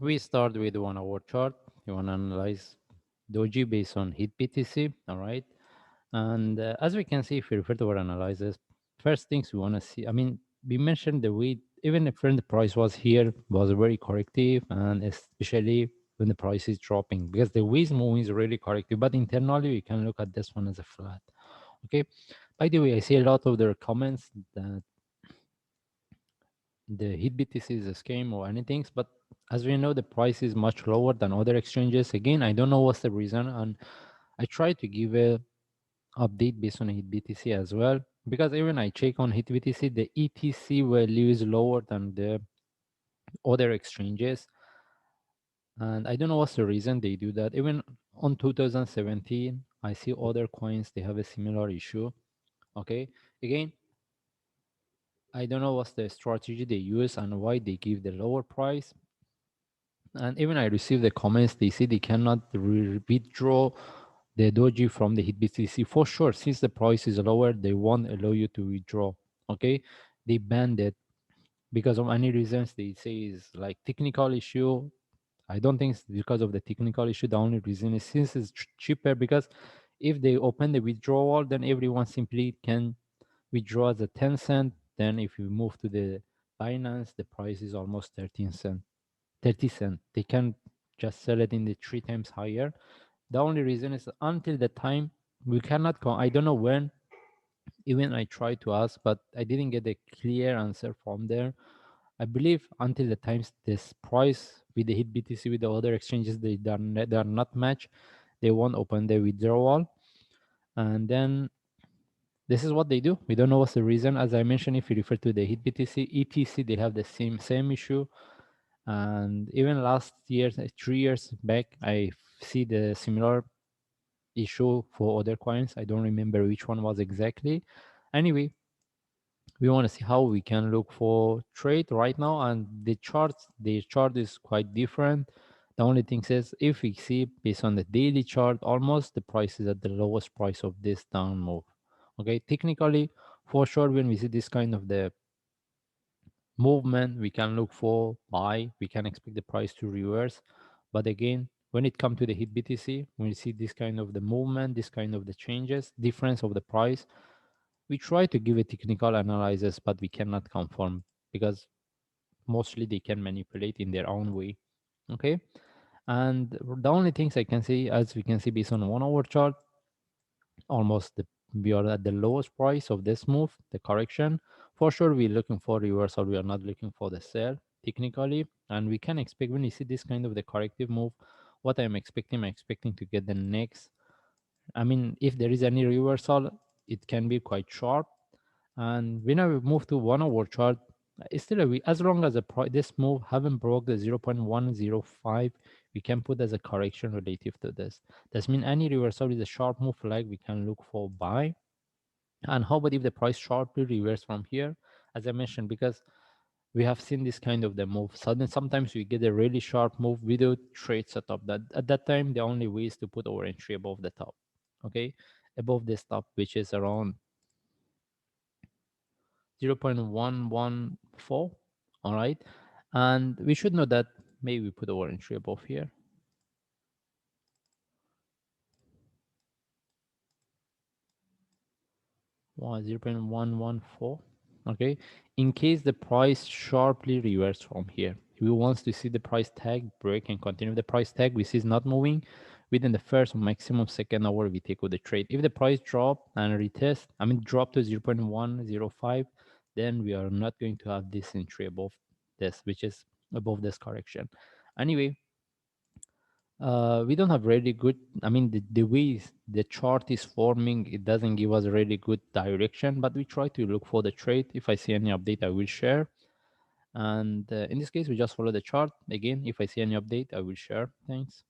We start with 1 hour chart. You want to analyze Doge based on HITBTC, all right? And as we can see, if we refer to our analysis, first things we want to see, I mean, we mentioned the way, even if when the price was here, was very corrective, and especially when the price is dropping, because the way is moving is really corrective, but internally, we can look at this one as a flat, okay? By the way, I see a lot of their comments that the hit BTC is a scam or anything, but as we know, the price is much lower than other exchanges. Again, I don't know what's the reason, and I try to give a update based on hit BTC as well, because even I check on hit BTC, the ETC value is lower than the other exchanges, and I don't know what's the reason they do that. Even on 2017, I see other coins they have a similar issue. Okay, again, I don't know what's the strategy they use and why they give the lower price. And even I received the comments, they say they cannot withdraw the Doji from the HitBTC for sure. Since the price is lower, they won't allow you to withdraw. Okay, they banned it because of any reasons. They say is like technical issue. I don't think it's because of the technical issue. The only reason is since it's cheaper, because if they open the withdrawal, then everyone simply can withdraw as a 10 cent. Then if you move to the Binance, the price is almost 13 cent. 30 cent. They can just sell it in the 3 times higher. The only reason is until the time we cannot I don't know when. Even I tried to ask, but I didn't get a clear answer from there. I believe until the times this price with the hit BTC with the other exchanges, they are not matched. They won't open the withdrawal, and then this is what they do. We don't know what's the reason. As I mentioned, if you refer to the hit BTC, ETC, they have the same issue. And even last year, 3 years back, I see the similar issue for other coins. I don't remember which one was exactly. Anyway, we want to see how we can look for trade right now, and the chart is quite different. The only thing says if we see based on the daily chart, almost the price is at the lowest price of this down move. Okay, technically, for sure, when we see this kind of the movement, we can look for buy, we can expect the price to reverse. But again, when it comes to the hit BTC, when we see this kind of the movement, this kind of the changes, difference of the price, we try to give a technical analysis, but we cannot confirm because mostly they can manipulate in their own way. Okay, and the only things I can say, as we can see based on 1 hour chart, almost we are at the lowest price of this move, the correction. For sure, we're looking for reversal. We are not looking for the sell technically, and we can expect when you see this kind of the corrective move. What I'm expecting to get the next. I mean, if there is any reversal, it can be quite sharp. And when I move to 1 hour chart, it's still a week. As long as this move haven't broke the 0.105, we can put as a correction relative to this. That means any reversal is a sharp move flag, we can look for buy. And how about if the price sharply reverse from here? As I mentioned, because we have seen this kind of the move. Suddenly, sometimes we get a really sharp move without trade setup. That at that time, the only way is to put our entry above the top. Okay, above this top, which is around 0.114. All right, and we should know that maybe we put our entry above here. 0.114. Okay, in case the price sharply reverse from here, we want to see the price tag break and continue the price tag, we see is not moving within the first or maximum second hour, we take with the trade. If the price drop and retest, I mean drop to 0.105, then we are not going to have this entry above this, which is above this correction. Anyway, we don't have really good, I mean the way the chart is forming, it doesn't give us a really good direction, but we try to look for the trade. If I see any update, I will share. And in this case, we just follow the chart. Again, if I see any update, I will share. Thanks.